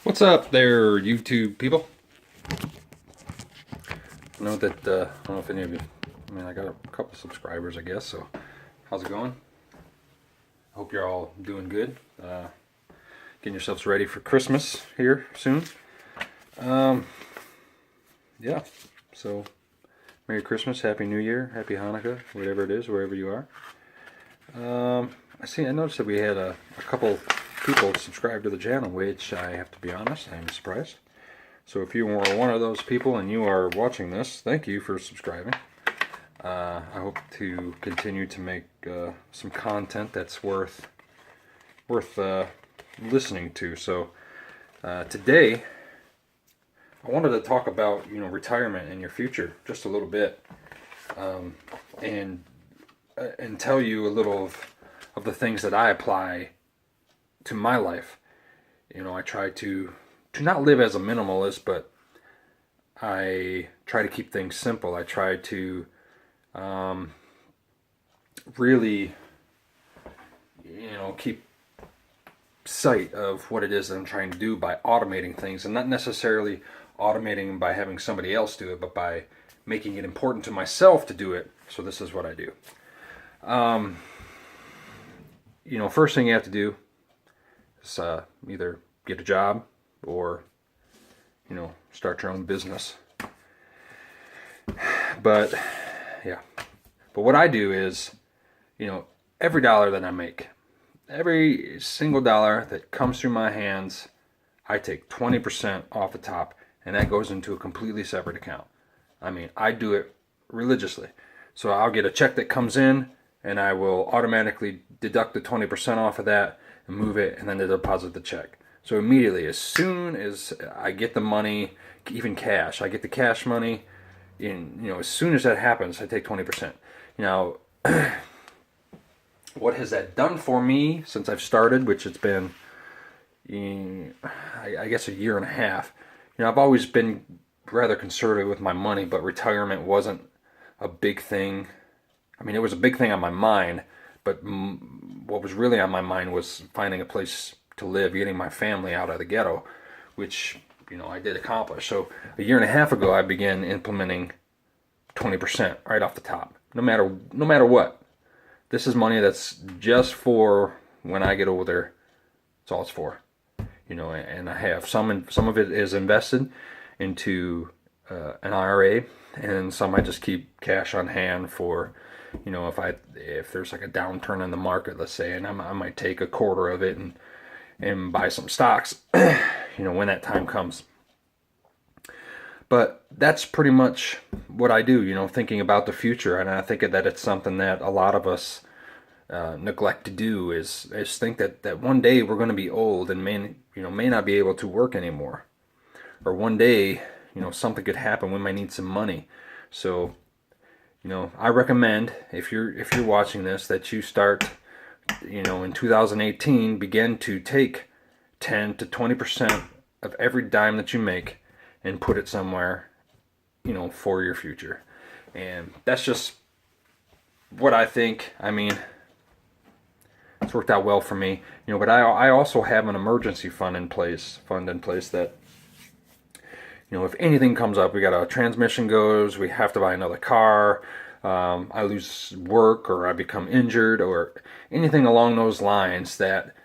What's up there, YouTube people? I know that, I don't know if any of you, I got a couple subscribers, I guess, so how's it going? I hope you're all doing good. Getting yourselves ready for Christmas here soon. Um, yeah, so Merry Christmas, Happy New Year, Happy Hanukkah, whatever it is, wherever you are. I noticed that we had a couple people subscribe to the channel, which I have to be honest, I'm surprised. So if you were one of those people and you are watching this, thank you for subscribing. I hope to continue to make some content that's worth listening to. So today, I wanted to talk about retirement and your future just a little bit, and tell you a little of the things that I apply to my life. I try to not live as a minimalist, but I try to keep things simple. I try to really, keep sight of what it is that I'm trying to do by automating things, and not necessarily automating by having somebody else do it, but by making it important to myself to do it. So this is what I do. First thing you have to do is either get a job or start your own business. But yeah, but what I do is, every dollar that I make, every single dollar that comes through my hands, I take 20% off the top, and that goes into a completely separate account. I do it religiously. So I'll get a check that comes in, and I will automatically deduct the 20% off of that and move it, and then deposit the check. So immediately, as soon as I get the money, even cash, I get the cash money, as soon as that happens, I take 20%. Now, what has that done for me since I've started, which it's been, I guess, a year and a half. I've always been rather conservative with my money, but retirement wasn't a big thing. It was a big thing on my mind, but what was really on my mind was finding a place to live, getting my family out of the ghetto, which, I did accomplish. So a year and a half ago, I began implementing 20% right off the top, no matter what. This is money that's just for when I get older. That's all it's for. And I have some of it is invested into an IRA, and some I just keep cash on hand for, if there's like a downturn in the market, let's say, and I might take a quarter of it and buy some stocks, when that time comes. But that's pretty much what I do, thinking about the future, and I think that it's something that a lot of us neglect to do is think that one day we're going to be old and may not be able to work anymore, or one day something could happen, we might need some money. So I recommend, if you're watching this, that you start in 2018, begin to take 10 to 20% of every dime that you make and put it somewhere for your future. And that's just what I think. It's worked out well for me, but I also have an emergency fund in place that, if anything comes up, we got a transmission goes, we have to buy another car, I lose work, or I become injured, or anything along those lines, that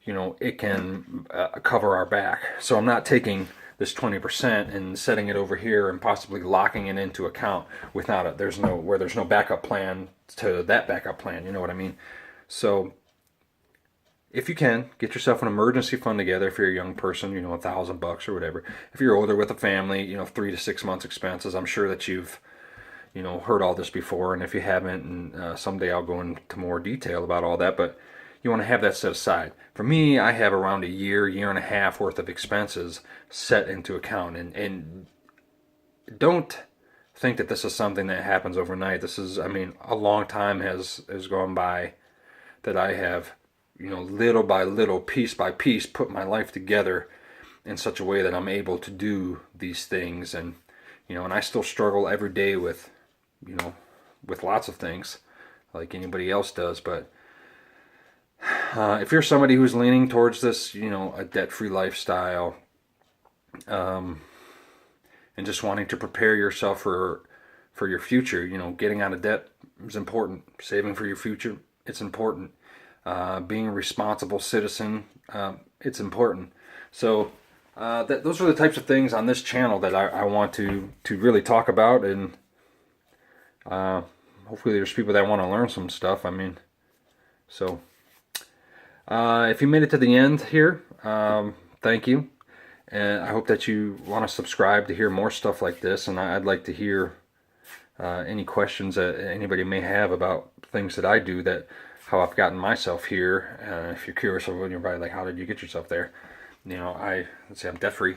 it can cover our back. So I'm not taking this 20% and setting it over here and possibly locking it into account without it. There's no backup plan to that backup plan. You know what I mean? So if you can, get yourself an emergency fund together. If you're a young person, $1,000 or whatever. If you're older with a family, 3 to 6 months expenses. I'm sure that you've heard all this before, and if you haven't, and someday I'll go into more detail about all that, but you want to have that set aside. For me, I have around a year and a half worth of expenses set into account, and don't think that this is something that happens overnight. This is, a long time has gone by that I have, little by little, piece by piece, put my life together in such a way that I'm able to do these things, and and I still struggle every day with lots of things, like anybody else does. But if you're somebody who's leaning towards this, a debt-free lifestyle, and just wanting to prepare yourself for your future. You know, getting out of debt is important. Saving for your future, it's important. Being a responsible citizen, it's important. So those are the types of things on this channel that I want to really talk about, and hopefully there's people that want to learn some stuff. I mean, so if you made it to the end here, thank you. And I hope that you want to subscribe to hear more stuff like this. And I'd like to hear any questions that anybody may have about things that I do, that how I've gotten myself here. If you're curious, when you're probably like, how did you get yourself there? You know, let's say I'm debt free.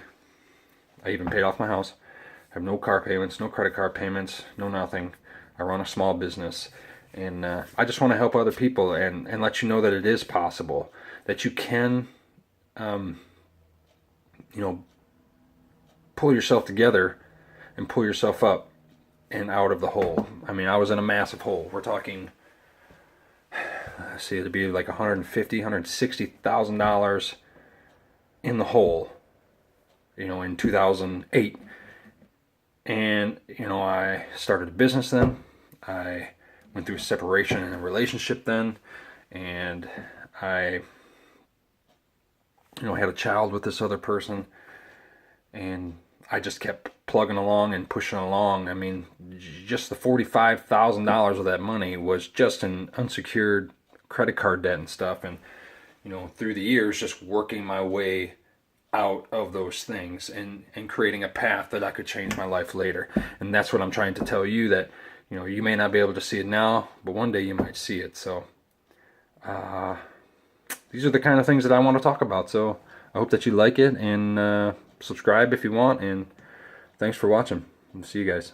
I even paid off my house. I have no car payments, no credit card payments, no nothing. I run a small business. And I just want to help other people and let you know that it is possible, that you can, you know, pull yourself together and pull yourself up and out of the hole. I mean, I was in a massive hole. We're talking, let's see, it'd be like $150,000, $160,000 in the hole, you know, in 2008. And, you know, I started a business then. I went through a separation in a relationship then. And I, you know, had a child with this other person, and I just kept plugging along and pushing along. I mean, just the $45,000 of that money was just in unsecured credit card debt and stuff. And, you know, through the years, just working my way out of those things and creating a path that I could change my life later. And that's what I'm trying to tell you, that, you know, you may not be able to see it now, but one day you might see it. So, these are the kind of things that I want to talk about. So I hope that you like it, and subscribe if you want, and thanks for watching. See you guys.